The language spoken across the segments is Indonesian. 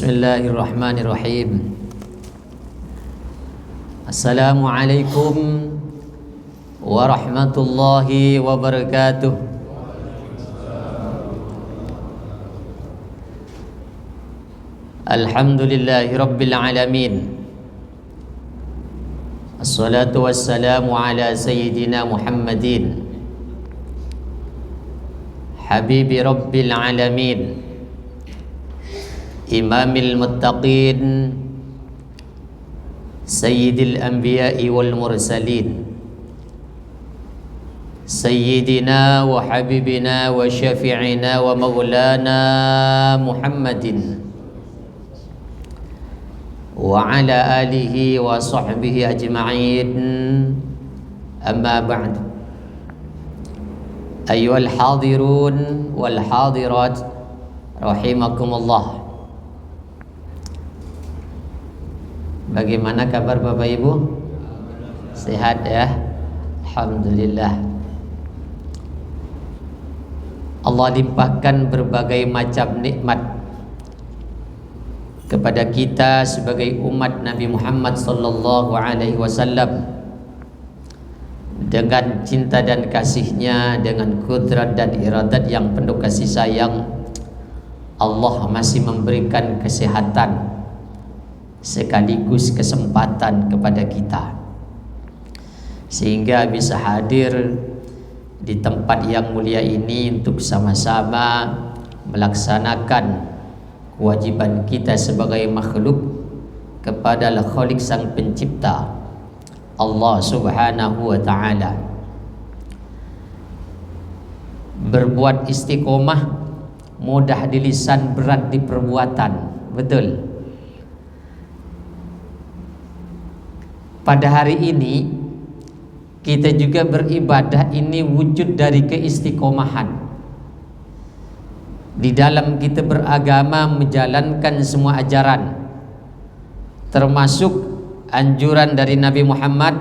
Bismillahirrahmanirrahim. Assalamualaikum warahmatullahi wabarakatuh. Alhamdulillahi rabbil alamin. Assalatu wassalamu ala sayyidina Muhammadin habibi rabbil alamin, imamil muttaqin, sayyidil anbiya'i wal mursalin, sayyidina wa habibina wa syafi'ina wa maulana Muhammadin wa ala alihi wa sahbihi ajma'in. Amma ba'd. Ayyuhal hadirun wal hadirat rahimakumullah. Bagaimana kabar Bapak Ibu? Sehat ya? Alhamdulillah. Allah limpahkan berbagai macam nikmat kepada kita sebagai umat Nabi Muhammad sallallahu alaihi wasallam. Dengan cinta dan kasih-Nya, dengan kudrat dan iradat yang penuh kasih sayang, Allah masih memberikan kesehatan sekaligus kesempatan kepada kita, sehingga bisa hadir di tempat yang mulia ini untuk sama-sama melaksanakan kewajiban kita sebagai makhluk kepada Al-Khaliq Sang Pencipta, Allah Subhanahu wa ta'ala. Berbuat istiqomah mudah di lisan, berat di perbuatan. Betul. Pada hari ini kita juga beribadah, ini wujud dari keistiqomahan di dalam kita beragama, menjalankan semua ajaran, termasuk anjuran dari Nabi Muhammad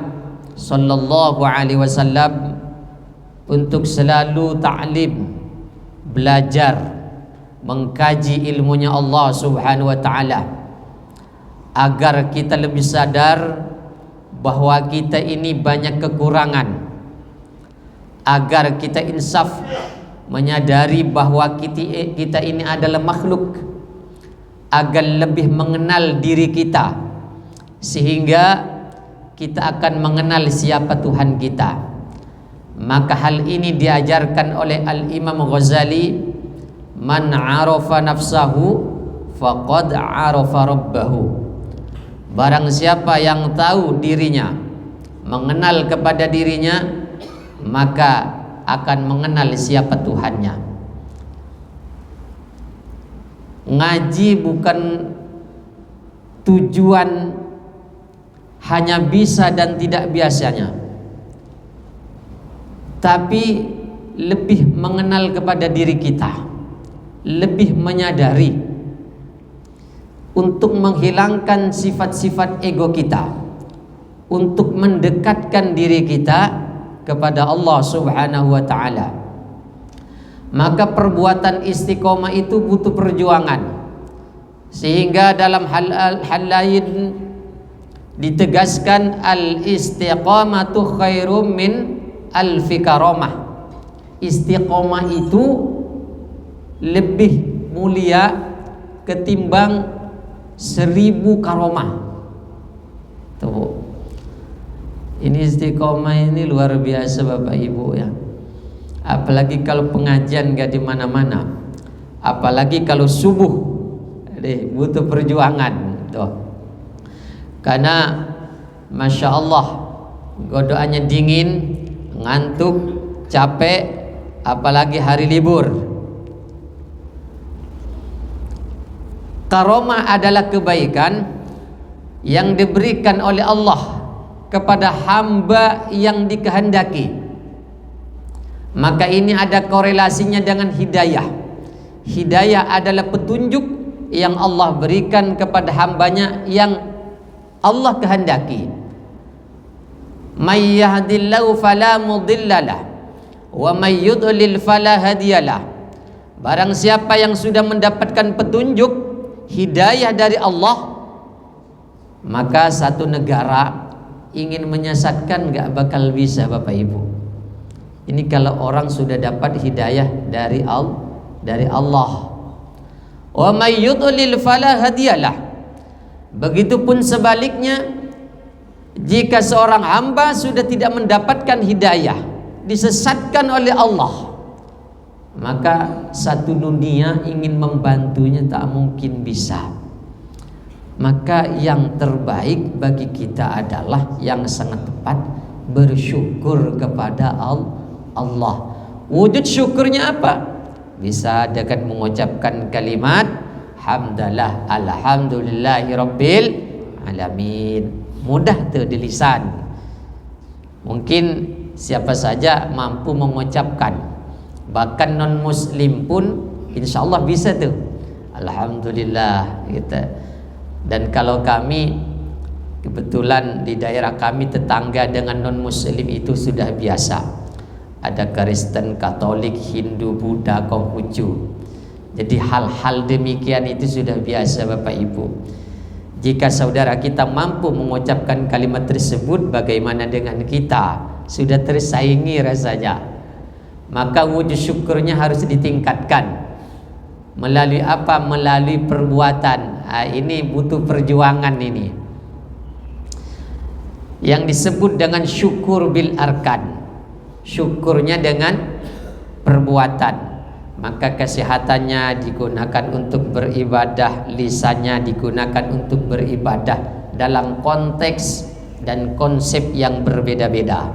sallallahu alaihi wasallam untuk selalu ta'lim, belajar, mengkaji ilmunya Allah Subhanahu wa ta'ala, agar kita lebih sadar bahwa kita ini banyak kekurangan, agar kita insaf menyadari bahwa kita ini adalah makhluk, agar lebih mengenal diri kita, sehingga kita akan mengenal siapa Tuhan kita. Maka hal ini diajarkan oleh Al-Imam Ghazali, man arafa nafsahu faqad arafa rabbahu. Barang siapa yang tahu dirinya, mengenal kepada dirinya, maka akan mengenal siapa Tuhannya. Ngaji bukan tujuan hanya bisa dan tidak biasanya, tapi lebih mengenal kepada diri kita, lebih menyadari, untuk menghilangkan sifat-sifat ego kita, untuk mendekatkan diri kita kepada Allah Subhanahu wa ta'ala. Maka perbuatan istiqomah itu butuh perjuangan, sehingga dalam hal lain ditegaskan al-istiqamatu khairum min alfi karamah. Istiqomah itu lebih mulia ketimbang 1000 karomah. Tuh. Ini istiqomah ini luar biasa Bapak Ibu ya. Apalagi kalau pengajian gak di mana-mana, apalagi kalau subuh, butuh perjuangan tuh. Karena Masya Allah godoannya dingin, ngantuk, capek, apalagi hari libur. Karomah adalah kebaikan yang diberikan oleh Allah kepada hamba yang dikehendaki. Maka ini ada korelasinya dengan hidayah. Hidayah adalah petunjuk yang Allah berikan kepada hambanya yang Allah kehendaki. May yahdillahu fala mudhillalah wa may yudlil fala hadiyalah. Barang siapa yang sudah mendapatkan petunjuk, hidayah dari Allah, maka satu negara ingin menyesatkan gak bakal bisa, Bapak Ibu. Ini kalau orang sudah dapat hidayah dari Allah. Wa may yudlil fala hadiyalah. Begitupun sebaliknya, jika seorang hamba sudah tidak mendapatkan hidayah, disesatkan oleh Allah, maka satu dunia ingin membantunya tak mungkin bisa. Maka yang terbaik bagi kita adalah yang sangat tepat bersyukur kepada Allah. Wujud syukurnya apa? Bisa dengan mengucapkan kalimat hamdalah alhamdulillahi rabbil alamin. Mudah tuh di lisan. Mungkin siapa saja mampu mengucapkan. Bahkan non muslim pun insya Allah bisa tuh. Alhamdulillah gitu. Dan kalau kami kebetulan di daerah kami tetangga dengan non muslim itu sudah biasa. Ada Kristen, Katolik, Hindu, Buddha, Konghucu. Jadi hal-hal demikian itu sudah biasa, Bapak Ibu. Jika saudara kita mampu mengucapkan kalimat tersebut, bagaimana dengan kita? Sudah tersaingi rasanya. Maka wujud syukurnya harus ditingkatkan. Melalui apa? Melalui perbuatan. Ini butuh perjuangan ini. Yang disebut dengan syukur bil arkan. Syukurnya dengan perbuatan. Maka kesehatannya digunakan untuk beribadah, lisannya digunakan untuk beribadah dalam konteks dan konsep yang berbeda-beda.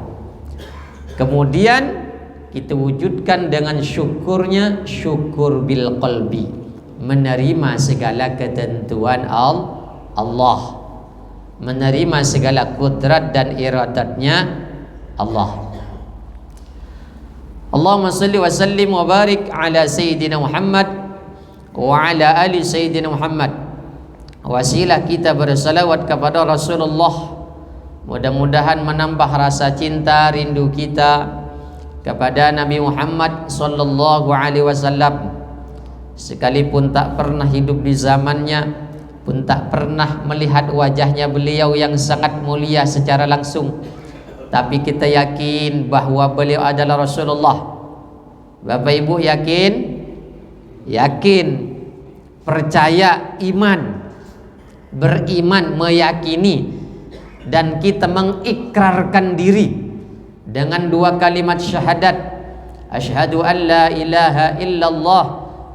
Kemudian kita wujudkan dengan syukurnya syukur bil qalbi, menerima segala ketentuan Allah, menerima segala kudrat dan iradatnya Allah. Allahumma salli wa sallim wa barik ala Sayyidina Muhammad wa ala ali Sayyidina Muhammad. Wasilah kita bersalawat kepada Rasulullah, mudah-mudahan menambah rasa cinta rindu kita kepada Nabi Muhammad sallallahu alaihi wasallam. Sekalipun tak pernah hidup di zamannya, pun tak pernah melihat wajahnya beliau yang sangat mulia secara langsung, tapi kita yakin bahwa beliau adalah Rasulullah. Bapak Ibu yakin? Yakin, percaya, iman, beriman, meyakini, dan kita mengikrarkan diri dengan dua kalimat syahadat, asyhadu an la ilaha illallah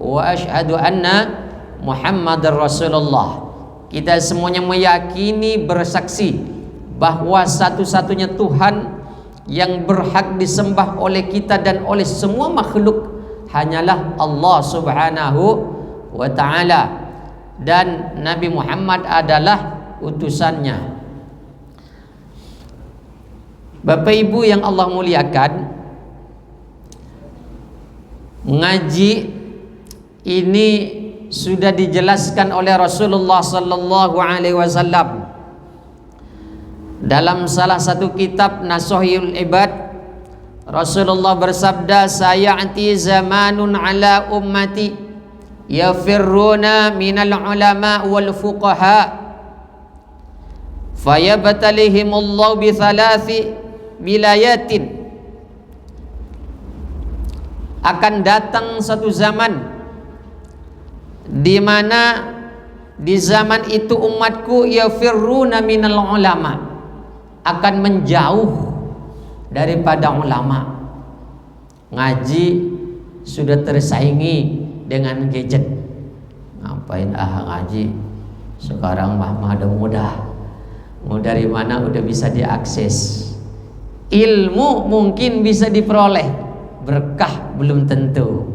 wa asyhadu anna Muhammadar Rasulullah. Kita semuanya meyakini, bersaksi bahwa satu-satunya Tuhan yang berhak disembah oleh kita dan oleh semua makhluk hanyalah Allah Subhanahu wa ta'ala, dan Nabi Muhammad adalah utusannya. Bapak Ibu yang Allah muliakan, mengaji ini sudah dijelaskan oleh Rasulullah sallallahu alaihi wasallam dalam salah satu kitab Nasuhul Ibad. Rasulullah bersabda, sayati zamanun ala ummati yafirruna minal ulama wal fuqaha fayabtalihimullahu bi thalathi wilayatin. Akan datang satu zaman di mana di zaman itu umatku yafirruna minal ulama, akan menjauh daripada ulama. Ngaji sudah tersaingi dengan gadget. Ngapain ngaji sekarang mah mudah. Mau dari mana udah bisa diakses. Ilmu mungkin bisa diperoleh, berkah belum tentu.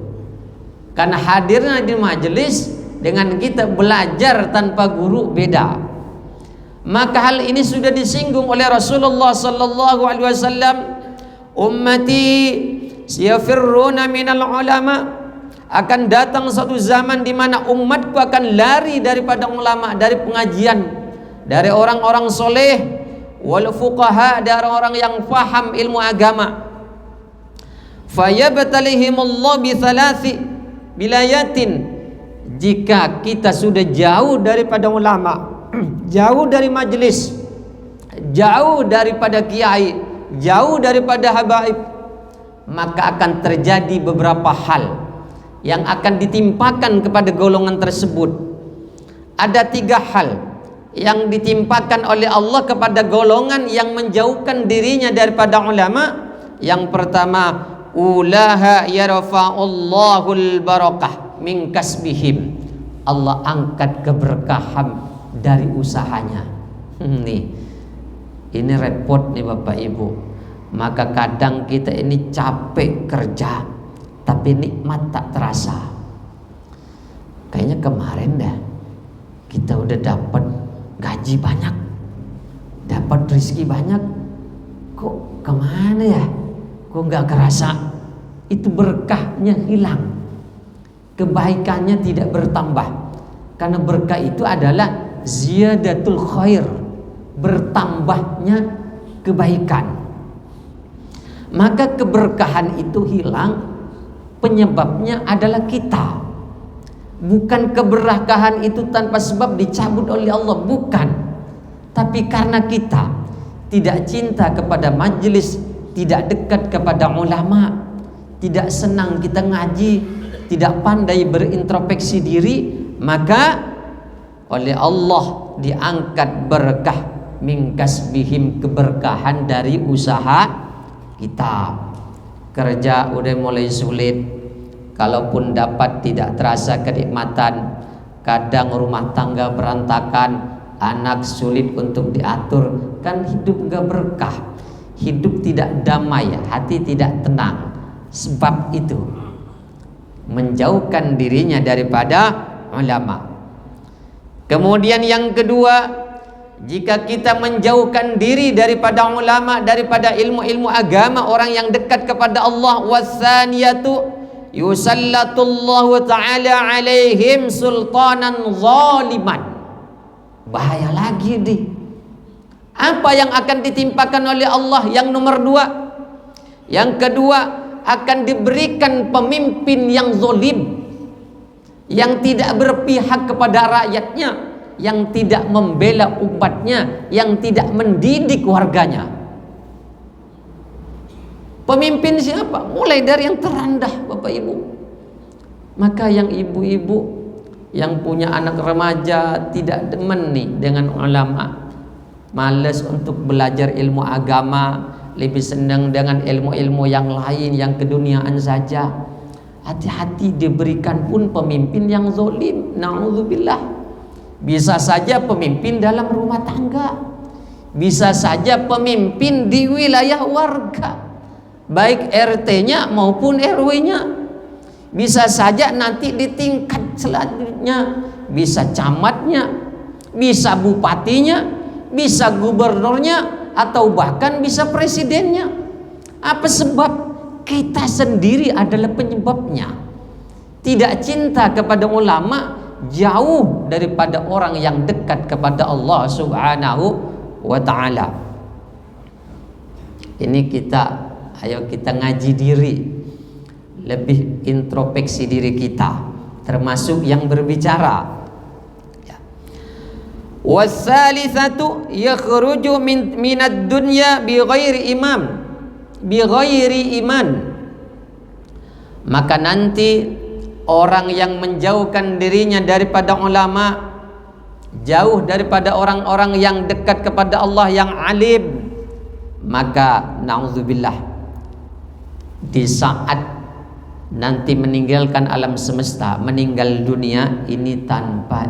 Karena hadirnya di majelis dengan kita belajar tanpa guru beda. Maka hal ini sudah disinggung oleh Rasulullah sallallahu alaihi wasallam, ummati yafirruna minal ulama, akan datang satu zaman di mana umatku akan lari daripada ulama, dari pengajian, dari orang-orang soleh, wal fuqaha, dari orang yang faham ilmu agama. Fayabtalihimullah bi thalathi bilayatin, jika kita sudah jauh daripada ulama, jauh dari majelis, jauh daripada kiai, jauh daripada habaib, maka akan terjadi beberapa hal yang akan ditimpakan kepada golongan tersebut. Ada 3 hal yang ditimpakan oleh Allah kepada golongan yang menjauhkan dirinya daripada ulama. Yang pertama, ulaha yarfa'ullahul barakah min kasbihim. Allah angkat keberkahan dari usahanya. Ini repot nih Bapak Ibu. Maka kadang kita ini capek kerja, tapi nikmat tak terasa. Kayaknya kemarin dah kita udah dapat gaji banyak, dapat rezeki banyak, kok kemana ya? Kok nggak kerasa? Itu berkahnya hilang, kebaikannya tidak bertambah. Karena berkah itu adalah ziyadatul khair, bertambahnya kebaikan. Maka keberkahan itu hilang, penyebabnya adalah kita. Bukan keberkahan itu tanpa sebab dicabut oleh Allah, bukan. Tapi karena kita tidak cinta kepada majelis, tidak dekat kepada ulama, tidak senang kita ngaji, tidak pandai berintrospeksi diri, maka oleh Allah diangkat berkah min kasbihim, keberkahan dari usaha kita. Kerja udah mulai sulit, kalaupun dapat tidak terasa kenikmatan. Kadang rumah tangga berantakan, anak sulit untuk diatur, kan hidup gak berkah, hidup tidak damai, hati tidak tenang. Sebab itu menjauhkan dirinya daripada ulama. Kemudian yang kedua, jika kita menjauhkan diri daripada ulama, daripada ilmu-ilmu agama, orang yang dekat kepada Allah, wasaniyatu yusallatullahu ta'ala alaihim sultanan zaliman. Bahaya lagi nih. Apa yang akan ditimpakan oleh Allah? Yang nomor 2. Yang kedua, akan diberikan pemimpin yang zalim, yang tidak berpihak kepada rakyatnya, yang tidak membela umatnya, yang tidak mendidik warganya. Pemimpin siapa? Mulai dari yang terendah, Bapak Ibu. Maka yang ibu-ibu yang punya anak remaja tidak demen nih dengan ulama, malas untuk belajar ilmu agama, lebih senang dengan ilmu-ilmu yang lain, yang keduniaan saja. Hati-hati, diberikan pun pemimpin yang zalim. Na'udzubillah. Bisa saja pemimpin dalam rumah tangga, bisa saja pemimpin di wilayah warga, baik RT-nya maupun RW-nya. Bisa saja nanti di tingkat selanjutnya, bisa camatnya, bisa bupatinya, bisa gubernurnya, atau bahkan bisa presidennya. Apa sebab? Kita sendiri adalah penyebabnya. Tidak cinta kepada ulama, jauh daripada orang yang dekat kepada Allah Subhanahu wa ta'ala. Ini ayo kita ngaji diri, lebih introspeksi diri kita, termasuk yang berbicara. Wasalisatu yakhruju minad dunya bighairi iman. Maka nanti orang yang menjauhkan dirinya daripada ulama, jauh daripada orang-orang yang dekat kepada Allah yang alim, maka na'udzubillah, di saat nanti meninggalkan alam semesta, meninggal dunia ini tanpa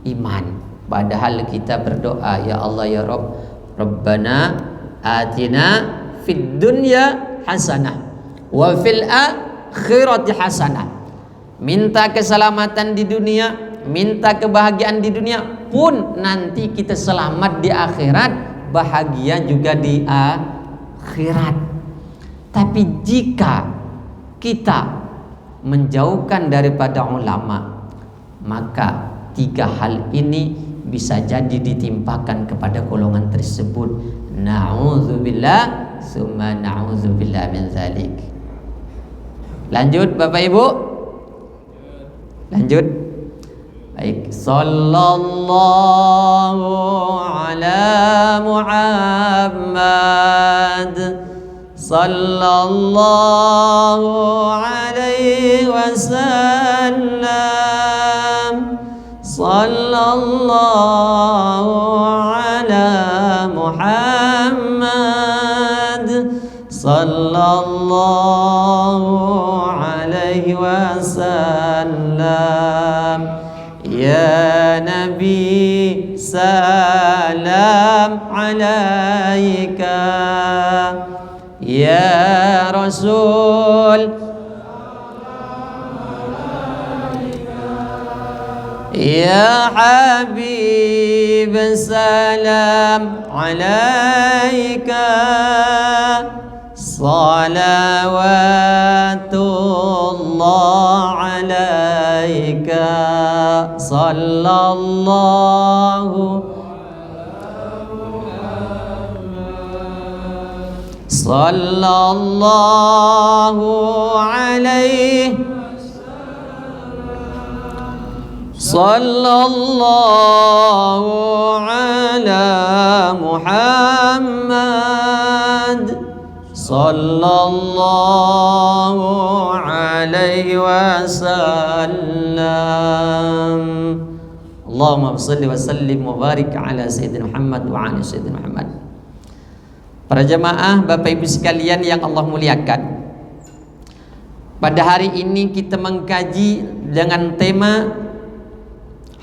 iman. Padahal kita berdoa, ya Allah ya Rabb, Rabbana atina fid dunya hasanah wa fil akhirati hasanah. Minta keselamatan di dunia, minta kebahagiaan di dunia, pun nanti kita selamat di akhirat, bahagia juga di akhirat. Tapi jika kita menjauhkan daripada ulama, maka 3 hal ini bisa jadi ditimpakan kepada golongan tersebut. Na'udzubillah summa na'udzubillah min zalik. Lanjut Bapak Ibu. Lanjut. Baik, sallallahu ala Muhammad, sallallahu alaihi wasallam, sallallahu ala Muhammad, sallallahu alaihi wasallam. Ya Nabi salam alaika, ya Rasul ya Habib salam alaika, salawatullah alaika, sallallahu alaihi, sallallahu ala Muhammad, sallallahu alaihi wasallam. Allahumma shalli wa sallim wa barik ala sayyidina Muhammad wa ala sayyidina Muhammad. Para jemaah, Bapak Ibu sekalian yang Allah muliakan, pada hari ini kita mengkaji dengan tema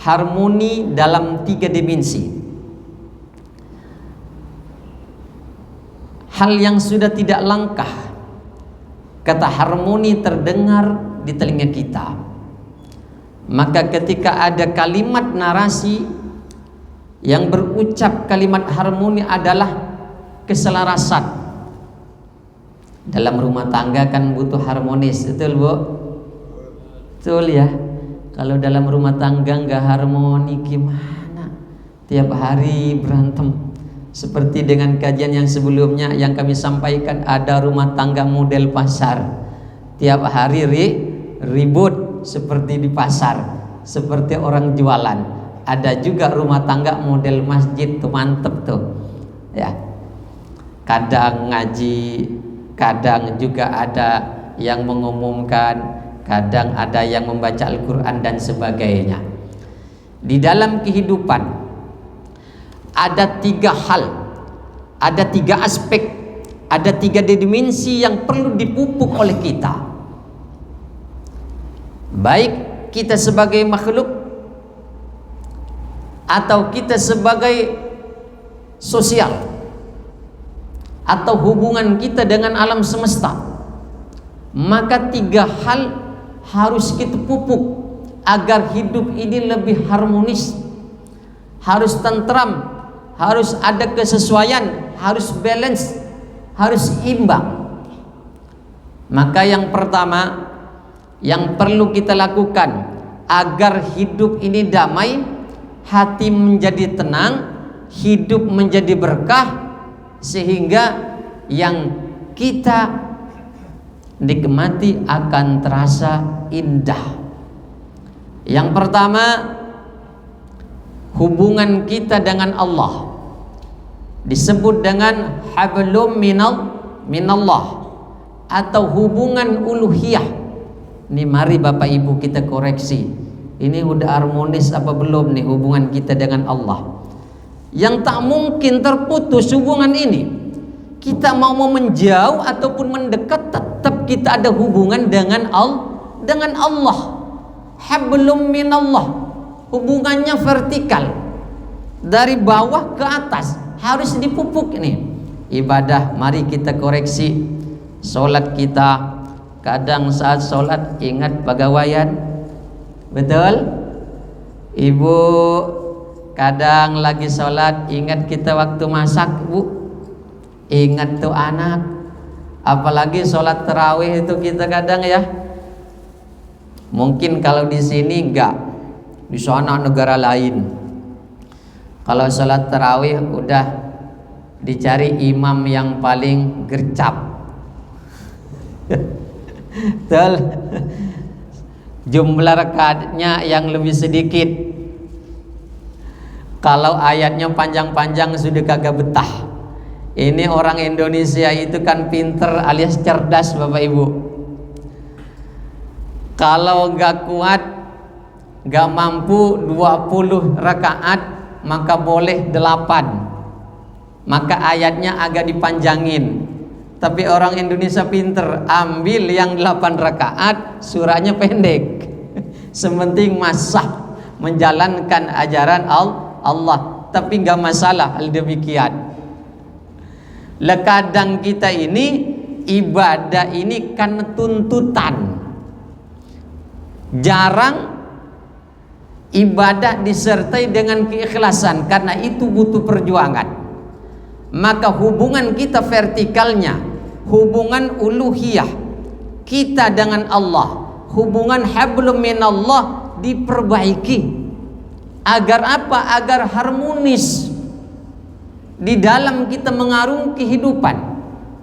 harmoni dalam 3 dimensi. Hal yang sudah tidak langkah kata harmoni terdengar di telinga kita. Maka ketika ada kalimat narasi yang berucap kalimat harmoni adalah keselarasan. Dalam rumah tangga kan butuh harmonis, betul Bu? Betul ya. Kalau dalam rumah tangga nggak harmoni gimana? Tiap hari berantem. Seperti dengan kajian yang sebelumnya yang kami sampaikan, ada rumah tangga model pasar. Tiap hari ribut seperti di pasar, seperti orang jualan. Ada juga rumah tangga model masjid, tuh mantep tuh. Ya. Kadang ngaji, kadang juga ada yang mengumumkan, kadang ada yang membaca Al-Quran dan sebagainya. Di dalam kehidupan ada 3 hal, ada 3 aspek, ada 3 dimensi yang perlu dipupuk oleh kita. Baik kita sebagai makhluk atau kita sebagai sosial, atau hubungan kita dengan alam semesta, maka 3 hal harus kita pupuk agar hidup ini lebih harmonis, harus tentram, harus ada kesesuaian, harus balance, harus imbang. Maka yang pertama yang perlu kita lakukan agar hidup ini damai, hati menjadi tenang, hidup menjadi berkah, sehingga yang kita nikmati akan terasa indah. Yang pertama, hubungan kita dengan Allah disebut dengan hablum minallah atau hubungan uluhiyah. Ini mari Bapak Ibu kita koreksi, ini udah harmonis apa belum nih hubungan kita dengan Allah? Yang tak mungkin terputus hubungan ini. Kita mau menjauh ataupun mendekat, tetap kita ada hubungan dengan Allah. Hablum minallah, hubungannya vertikal, dari bawah ke atas, harus dipupuk ini. Ibadah mari kita koreksi. Sholat kita, kadang saat sholat ingat pegawaian, betul? Ibu kadang lagi sholat ingat kita waktu masak, Bu, ingat tuh anak. Apalagi sholat tarawih itu kita kadang ya, mungkin kalau di sini enggak, di sana negara lain kalau sholat tarawih udah dicari imam yang paling gercap. Betul. Jumlah rakaatnya yang lebih sedikit, Kalau ayatnya panjang-panjang sudah kagak betah. Ini orang Indonesia itu kan pinter alias cerdas Bapak Ibu. Kalau gak kuat, gak mampu 20 rakaat, maka boleh 8. Maka ayatnya agak dipanjangin. Tapi orang Indonesia pinter, ambil yang 8 rakaat, surahnya pendek. Sementing masah menjalankan ajaran Allah. Tapi gak masalah hal demikian. Kadang kita ini ibadah ini kan tuntutan. Jarang ibadah disertai dengan keikhlasan, karena itu butuh perjuangan. Maka hubungan kita vertikalnya, hubungan uluhiyah kita dengan Allah, hubungan hablum minallah diperbaiki. Agar apa? Agar harmonis di dalam kita mengarungi kehidupan.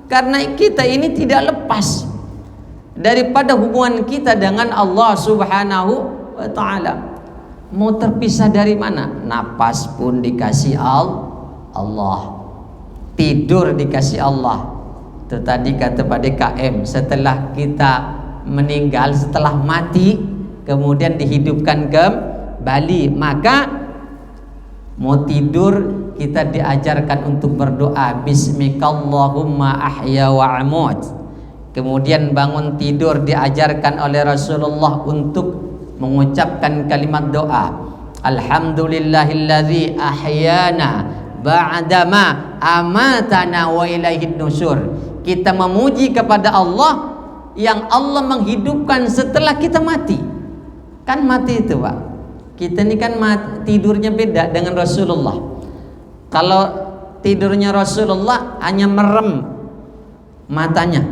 Karena kita ini tidak lepas daripada hubungan kita dengan Allah Subhanahu wa ta'ala. Mau terpisah dari mana? Napas pun dikasih Allah, tidur dikasih Allah. Itu tadi kata Pak DKM, setelah kita meninggal, setelah mati, kemudian dihidupkan kembali, maka mau tidur kita diajarkan untuk berdoa Bismikallahumma ahya wa amut. Kemudian bangun tidur diajarkan oleh Rasulullah untuk mengucapkan kalimat doa Alhamdulillahilladzi ahyana ba'dama amatana wa ilaihin nusur. Kita memuji kepada Allah yang Allah menghidupkan setelah kita mati. Kan mati itu Pak, kita ini kan tidurnya beda dengan Rasulullah. Kalau tidurnya Rasulullah hanya merem matanya,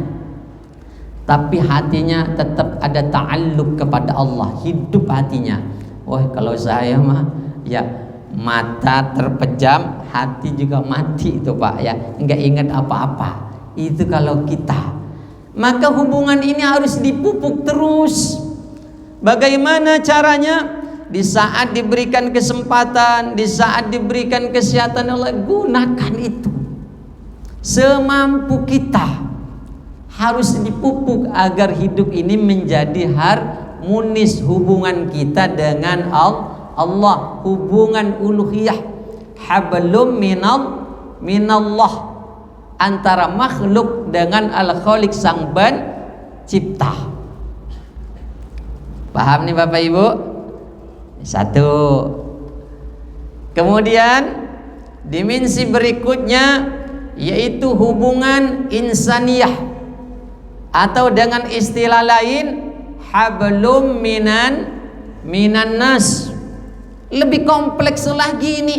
tapi hatinya tetap ada ta'alluq kepada Allah, hidup hatinya. Wah, kalau saya mah ya mata terpejam, hati juga mati itu Pak ya, enggak ingat apa-apa. Itu kalau kita. Maka hubungan ini harus dipupuk terus. Bagaimana caranya? Di saat diberikan kesempatan, di saat diberikan kesehatan Allah, gunakan itu semampu kita. Harus dipupuk agar hidup ini menjadi harmonis hubungan kita dengan Allah, hubungan uluhiyah, hablum minallah, antara makhluk dengan al-khaliq sang pencipta. Paham nih Bapak Ibu? Satu. Kemudian dimensi berikutnya yaitu hubungan insaniyah, atau dengan istilah lain hablum minan nas. Lebih kompleks lagi ini.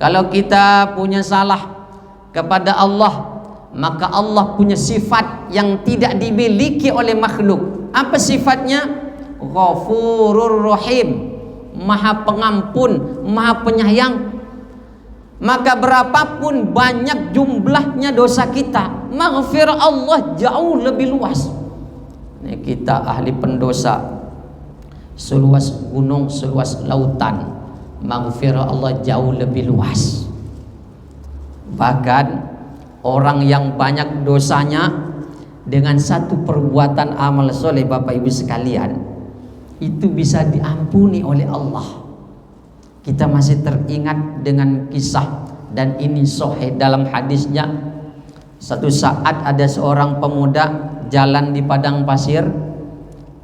Kalau kita punya salah kepada Allah, maka Allah punya sifat yang tidak dimiliki oleh makhluk. Apa sifatnya? Ghafurur Rahim, Maha Pengampun, Maha Penyayang. Maka berapapun banyak jumlahnya dosa kita, maghfirah Allah jauh lebih luas. Ini kita ahli pendosa, seluas gunung, seluas lautan, maghfirah Allah jauh lebih luas. Bahkan orang yang banyak dosanya, dengan satu perbuatan amal soleh Bapak Ibu sekalian, itu bisa diampuni oleh Allah. Kita masih teringat dengan kisah, dan ini sahih dalam hadisnya. Satu saat ada seorang pemuda jalan di padang pasir.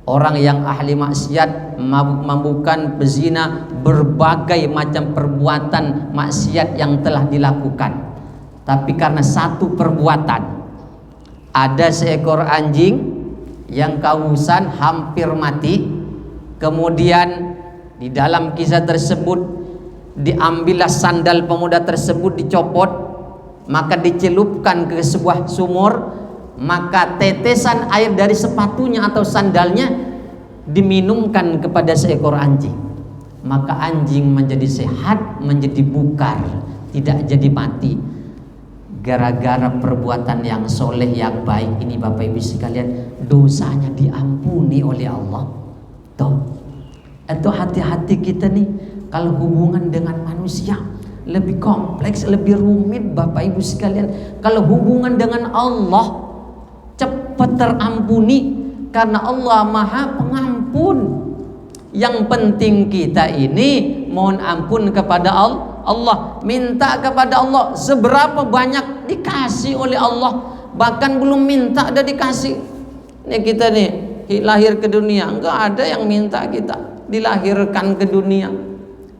Orang yang ahli maksiat, mabuk-mabukan, bezina, berbagai macam perbuatan maksiat yang telah dilakukan. Tapi karena satu perbuatan, ada seekor anjing yang kehausan hampir mati. Kemudian di dalam kisah tersebut diambillah sandal pemuda tersebut, dicopot, maka dicelupkan ke sebuah sumur, maka tetesan air dari sepatunya atau sandalnya diminumkan kepada seekor anjing. Maka anjing menjadi sehat, menjadi bukar, tidak jadi mati. Gara-gara perbuatan yang soleh, yang baik ini Bapak Ibu sekalian, dosanya diampuni oleh Allah. Tuh, itu hati-hati kita nih. Kalau hubungan dengan manusia lebih kompleks, lebih rumit Bapak Ibu sekalian. Kalau hubungan dengan Allah cepat terampuni karena Allah Maha Pengampun. Yang penting kita ini mohon ampun kepada Allah, minta kepada Allah. Seberapa banyak dikasih oleh Allah, bahkan belum minta udah dikasih. Nih kita nih lahir ke dunia, enggak ada yang minta kita dilahirkan ke dunia.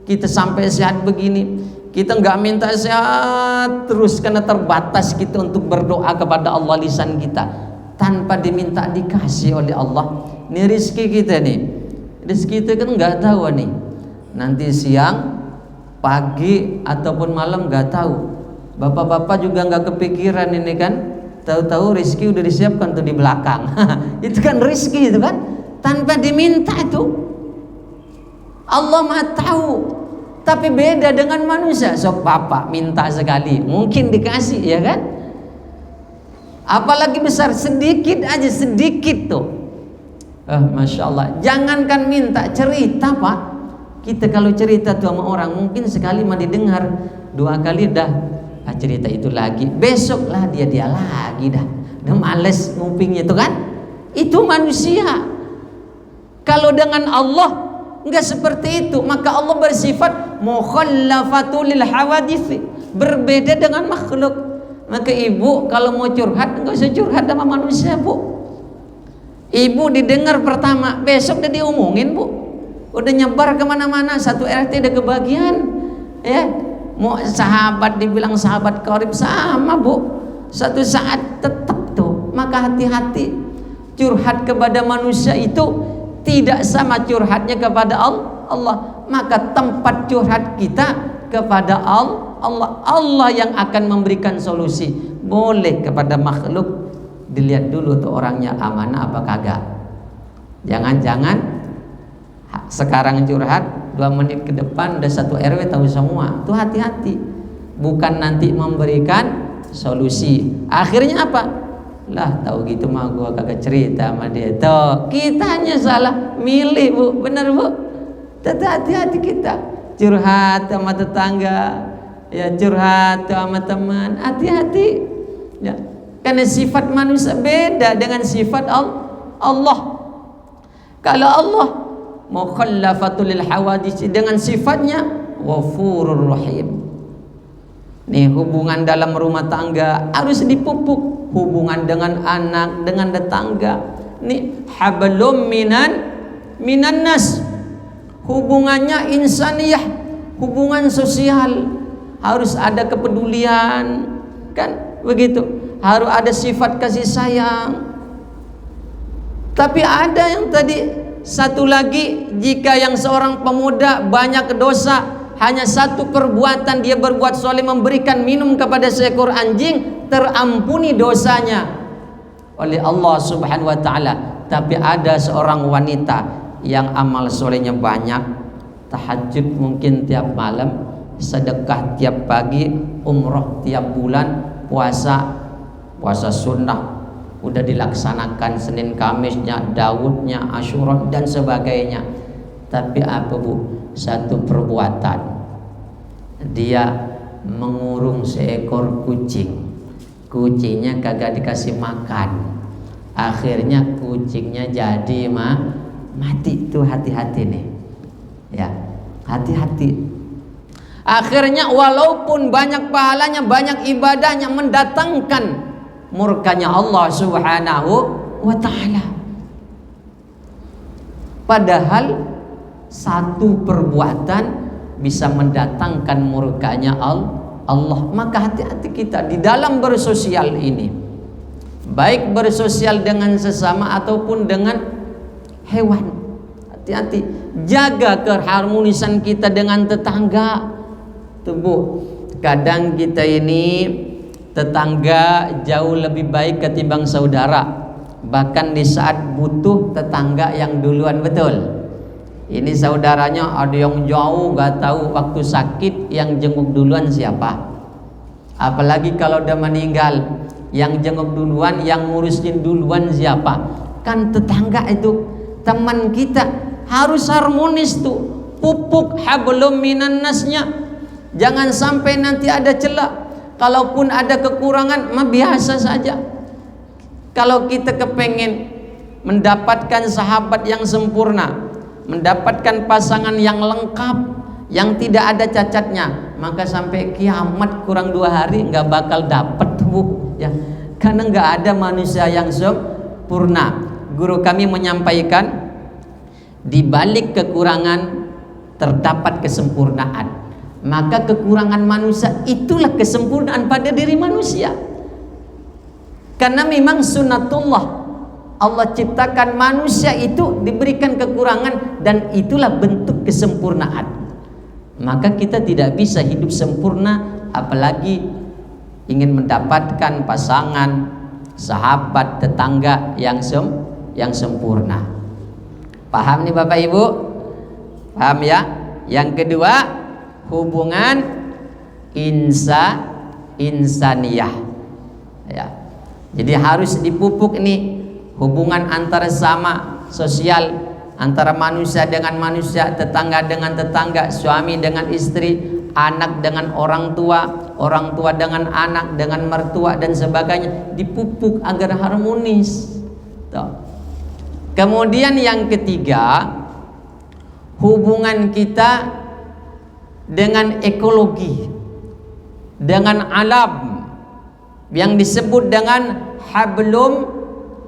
Kita sampai sehat begini, kita enggak minta sehat terus karena terbatas kita untuk berdoa kepada Allah lisan kita tanpa diminta dikasih oleh Allah. Ini rezeki kita nih, rezeki kita kan enggak tahu nih nanti siang, pagi ataupun malam enggak tahu. Bapak-bapak juga enggak kepikiran ini kan, tahu-tahu rezeki udah disiapkan tuh di belakang. Itu kan rezeki itu kan tanpa diminta itu. Allah Maha tahu. Tapi beda dengan manusia. Sok bapak minta sekali mungkin dikasih, ya kan? Apalagi besar, sedikit aja, sedikit tuh. Masya Allah. Jangankan minta, cerita Pak. Kita kalau cerita tuh sama orang mungkin sekali mah didengar, 2 kali dah cerita itu lagi, besok lah dia lagi dah males ngupingnya itu kan. Itu manusia. Kalau dengan Allah enggak seperti itu, maka Allah bersifat mukhallafatul lil hawadits, berbeda dengan makhluk. Maka ibu kalau mau curhat enggak usah curhat sama manusia, Bu. Ibu didengar pertama, besok udah diomongin, Bu. Udah nyebar kemana-mana, satu RT udah kebagian, ya. Mau sahabat dibilang sahabat qarib sama, Bu. Satu saat tetap tuh. Maka hati-hati. Curhat kepada manusia itu tidak sama curhatnya kepada Allah. Maka tempat curhat kita kepada Allah. Allah yang akan memberikan solusi. Boleh kepada makhluk, dilihat dulu tuh orangnya amanah apa kagak. Jangan-jangan sekarang curhat 2 menit ke depan udah 1 RW tahu semua. Tuh hati-hati. Bukan nanti memberikan solusi. Akhirnya apa? Lah tahu gitu mah gua kagak cerita sama dia. Tuh, kitanya salah milih, Bu. Bener, Bu? Hati-hati kita. Curhat sama tetangga, ya curhat sama teman. Hati-hati. Ya. Karena sifat manusia beda dengan sifat Allah. Kalau Allah mukhallafatul lil hawadits, dengan sifatnya Ghafurur Rahim. Nih hubungan dalam rumah tangga harus dipupuk. Hubungan dengan anak, dengan tetangga. Nih hablum minan nas. Hubungannya insaniyah, hubungan sosial. Harus ada kepedulian, kan begitu. Harus ada sifat kasih sayang. Tapi ada yang tadi satu lagi, jika yang seorang pemuda banyak dosa, hanya satu perbuatan dia berbuat soleh, memberikan minum kepada seekor anjing, terampuni dosanya oleh Allah Subhanahu wa ta'ala. Tapi ada seorang wanita yang amal solehnya banyak, tahajud mungkin tiap malam, sedekah tiap pagi, umroh tiap bulan, puasa sunnah udah dilaksanakan Senin Kamisnya, Daudnya, Asyura dan sebagainya. Tapi apa, Bu? Satu perbuatan, dia mengurung seekor kucing. Kucingnya kagak dikasih makan, akhirnya kucingnya jadi mati. Tuh hati-hati nih, ya hati-hati. Akhirnya walaupun banyak pahalanya, banyak ibadahnya, mendatangkan murkanya Allah Subhanahu wa ta'ala. Padahal satu perbuatan bisa mendatangkan murkanya Allah. Maka hati-hati kita di dalam bersosial ini, baik bersosial dengan sesama ataupun dengan hewan. Hati-hati, jaga keharmonisan kita dengan tetangga. Tuh, Bu, kadang kita ini tetangga jauh lebih baik ketimbang saudara. Bahkan di saat butuh tetangga yang duluan, betul. Ini saudaranya ada yang jauh, gak tahu waktu sakit yang jenguk duluan siapa. Apalagi kalau udah meninggal, yang jenguk duluan, yang ngurusin duluan siapa? Kan tetangga itu, teman kita. Harus harmonis tuh. pupuk hablum minan nasnya. Jangan sampai nanti ada celah. Kalaupun ada kekurangan, mah biasa saja. Kalau kita kepengen mendapatkan sahabat yang sempurna, mendapatkan pasangan yang lengkap, yang tidak ada cacatnya, maka sampai kiamat kurang 2 hari nggak bakal dapat tuh ya, karena nggak ada manusia yang sempurna. Guru kami menyampaikan, di balik kekurangan terdapat kesempurnaan. Maka kekurangan manusia itulah kesempurnaan pada diri manusia. Karena memang sunnatullah, Allah ciptakan manusia itu diberikan kekurangan, dan itulah bentuk kesempurnaan. Maka kita tidak bisa hidup sempurna, apalagi ingin mendapatkan pasangan, sahabat, tetangga yang sempurna. Paham nih Bapak Ibu? Paham ya? Yang kedua, hubungan insaniyah ya. Jadi harus dipupuk nih hubungan antara sama sosial, antara manusia dengan manusia, tetangga dengan tetangga, suami dengan istri, anak dengan orang tua dengan anak, dengan mertua dan sebagainya, dipupuk agar harmonis. Tuh. Kemudian yang ketiga, hubungan kita dengan ekologi, dengan alam, yang disebut dengan hablum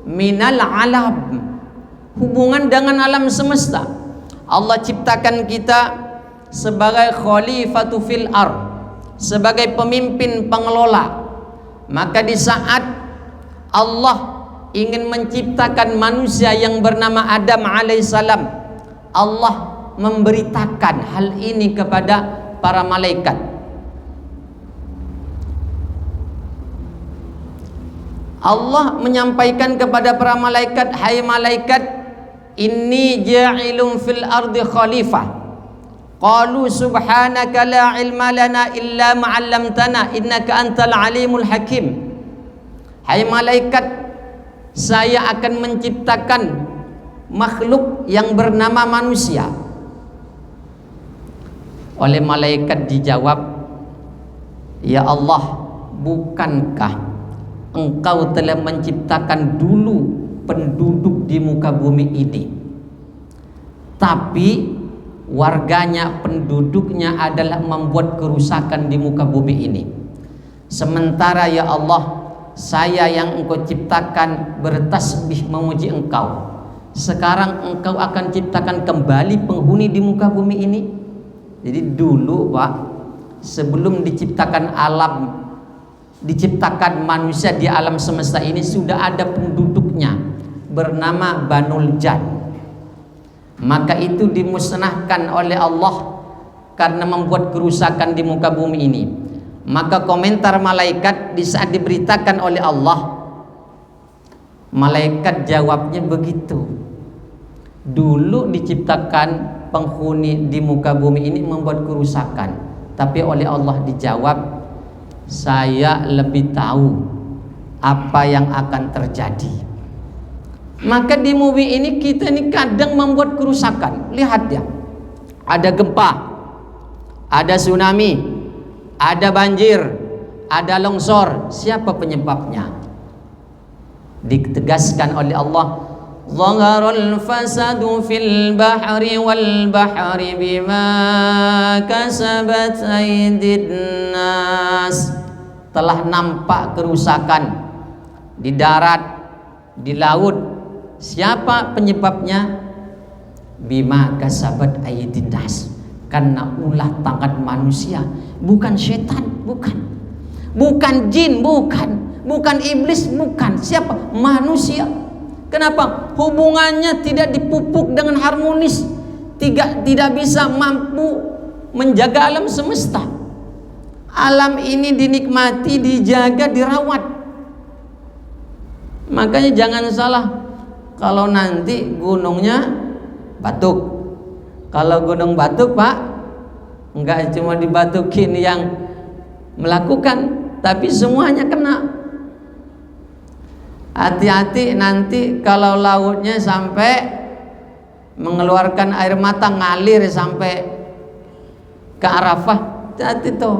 minal alam, hubungan dengan alam semesta. Allah ciptakan kita sebagai khalifatu fil ard, sebagai pemimpin pengelola. Maka di saat Allah ingin menciptakan manusia yang bernama Adam alaihissalam, Allah memberitakan hal ini kepada para malaikat. Allah menyampaikan kepada para malaikat, hai malaikat, inni ja'ilun fil ardi khalifah. Qalu subhanaka la ilma lana illa ma 'allamtana innaka antal alimul hakim. Hai malaikat, saya akan menciptakan makhluk yang bernama manusia. Oleh malaikat dijawab, ya Allah, bukankah Engkau telah menciptakan dulu penduduk di muka bumi ini, tapi warganya, penduduknya adalah membuat kerusakan di muka bumi ini. Sementara ya Allah, saya yang Engkau ciptakan bertasbih memuji Engkau. Sekarang Engkau akan ciptakan kembali penghuni di muka bumi ini. Jadi dulu Pak, sebelum diciptakan alam, diciptakan manusia di alam semesta ini, sudah ada penduduknya bernama Banul Jan. Maka itu dimusnahkan oleh Allah karena membuat kerusakan di muka bumi ini. Maka komentar malaikat di saat diberitakan oleh Allah, malaikat jawabnya begitu. Dulu diciptakan penghuni di muka bumi ini membuat kerusakan, tapi oleh Allah dijawab, saya lebih tahu apa yang akan terjadi. Maka di bumi ini kita ini kadang membuat kerusakan. Lihat ya, ada gempa, ada tsunami, ada banjir, ada longsor. Siapa penyebabnya? Ditegaskan oleh Allah, Zaharul fasadu fil bahri wal bahri bima kasabat aydin nas. Telah nampak kerusakan di darat, di laut. Siapa penyebabnya? Bima kasabat aydin nas, karena ulah tangan manusia, bukan setan, bukan jin, bukan iblis, bukan. Siapa? Manusia. Kenapa? Hubungannya tidak dipupuk dengan harmonis, tidak bisa mampu menjaga alam semesta. Alam ini dinikmati, dijaga, dirawat. Makanya jangan salah, kalau nanti gunungnya batuk. Kalau gunung batuk Pak, enggak cuma dibatukin yang melakukan, tapi semuanya kena. Hati-hati nanti kalau lautnya sampai mengeluarkan air mata, ngalir sampai ke Arafah, itu.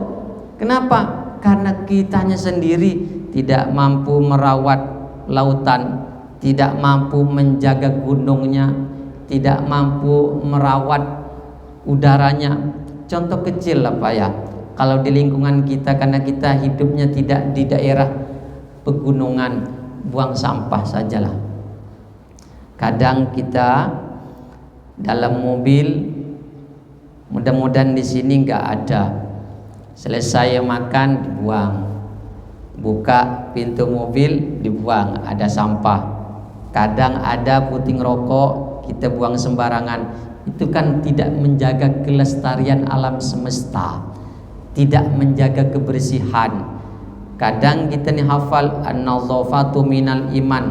Kenapa? Karena kitanya sendiri tidak mampu merawat lautan, tidak mampu menjaga gunungnya, tidak mampu merawat udaranya. Contoh kecil lah Pak ya, kalau di lingkungan kita, karena kita hidupnya tidak di daerah pegunungan, buang sampah sajalah. Kadang kita dalam mobil, mudah-mudahan di sini nggak ada, selesai makan dibuang, buka pintu mobil dibuang, ada sampah. Kadang ada puting rokok kita buang sembarangan. Itu kan tidak menjaga kelestarian alam semesta, tidak menjaga kebersihan. Kadang kita nih hafal an-nadhafatu minal iman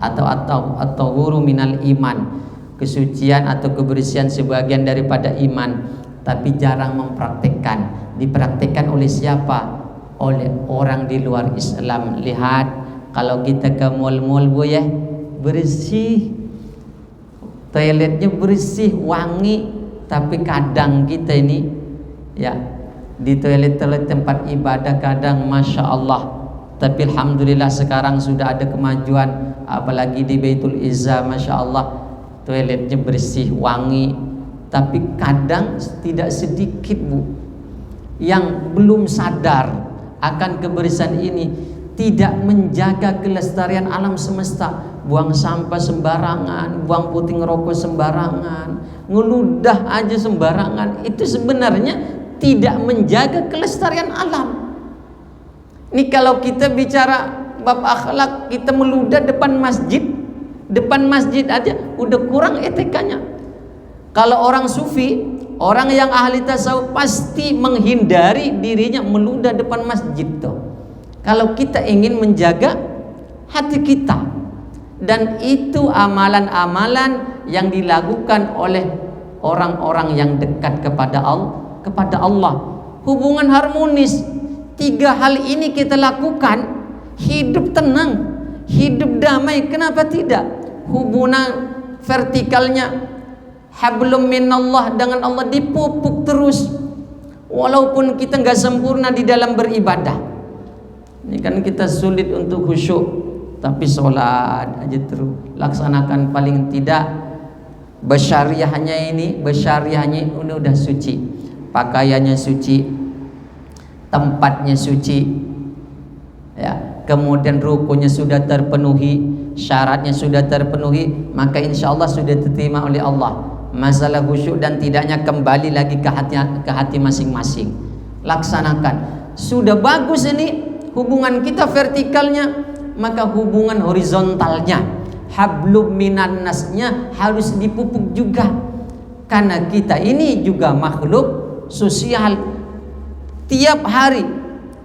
atau huru minal iman, kesucian atau kebersihan sebagian daripada iman, tapi jarang mempraktikkan. Dipraktikkan oleh siapa? Oleh orang di luar Islam. Lihat kalau kita ke mall-mall Bu ya, bersih, toiletnya bersih, wangi, tapi kadang kita ini ya di toilet-toilet tempat ibadah kadang Masya Allah. Tapi Alhamdulillah sekarang sudah ada kemajuan, apalagi di Baitul Izzah, Masya Allah, toiletnya bersih, wangi. Tapi kadang tidak sedikit Bu yang belum sadar akan kebersihan ini, tidak menjaga kelestarian alam semesta. Buang sampah sembarangan, buang puting rokok sembarangan, ngeludah aja sembarangan. Itu sebenarnya tidak menjaga kelestarian alam. Ini kalau kita bicara bab akhlak, kita meludah depan masjid aja udah kurang etikanya. Kalau orang sufi, orang yang ahli tasawuf pasti menghindari dirinya meludah depan masjid tuh. Kalau kita ingin menjaga hati kita. Dan itu amalan-amalan yang dilakukan oleh orang-orang yang dekat kepada Allah. Hubungan harmonis. 3 hal ini kita lakukan, hidup tenang, hidup damai. Kenapa tidak? Hubungan vertikalnya hablum minallah dengan Allah dipupuk terus. Walaupun kita nggak sempurna di dalam beribadah. Ini kan kita sulit untuk khusyuk, tapi sholat aja terus laksanakan, paling tidak besyariahnya udah suci, pakaiannya suci, tempatnya suci ya, kemudian rukunnya sudah terpenuhi, syaratnya sudah terpenuhi, maka insya Allah sudah diterima oleh Allah. Masalah khusyuk dan tidaknya kembali lagi ke hati masing-masing. Laksanakan. Sudah bagus ini hubungan kita vertikalnya, maka hubungan horizontalnya, hablum minan nasnya harus dipupuk juga. Karena kita ini juga makhluk sosial. Tiap hari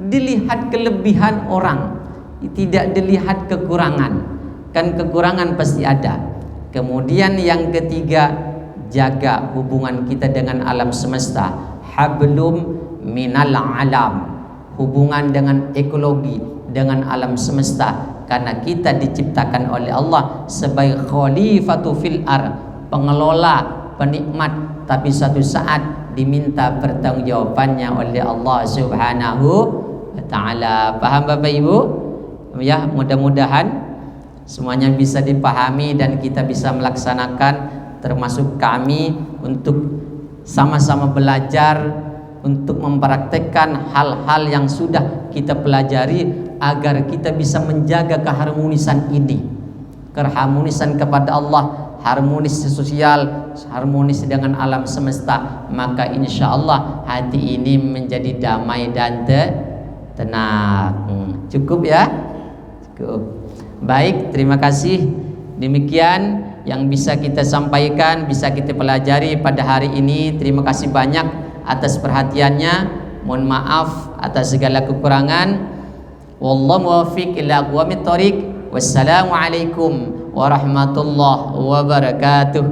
dilihat kelebihan orang, tidak dilihat kekurangan. Kan kekurangan pasti ada. Kemudian yang ketiga, jaga hubungan kita dengan alam semesta, hablum minal alam, hubungan dengan ekologi, dengan alam semesta. Karena kita diciptakan oleh Allah sebagai khalifatu fil ar, pengelola, penikmat, tapi suatu saat diminta pertanggungjawabannya oleh Allah Subhanahu wa taala. Paham Bapak Ibu? Ya, mudah-mudahan semuanya bisa dipahami dan kita bisa melaksanakan, termasuk kami untuk sama-sama belajar untuk mempraktekkan hal-hal yang sudah kita pelajari agar kita bisa menjaga keharmonisan ini, keharmonisan kepada Allah, harmonis sosial, harmonis dengan alam semesta. Maka insya Allah hati ini menjadi damai dan tenang. Cukup ya? Cukup. Baik, terima kasih. Demikian yang bisa kita sampaikan, bisa kita pelajari pada hari ini. Terima kasih banyak atas perhatiannya. Mohon maaf atas segala kekurangan. Wallahu muwaffiq ila aqwamit thoriq. Wassalamualaikum warahmatullahi wabarakatuh.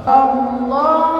Allah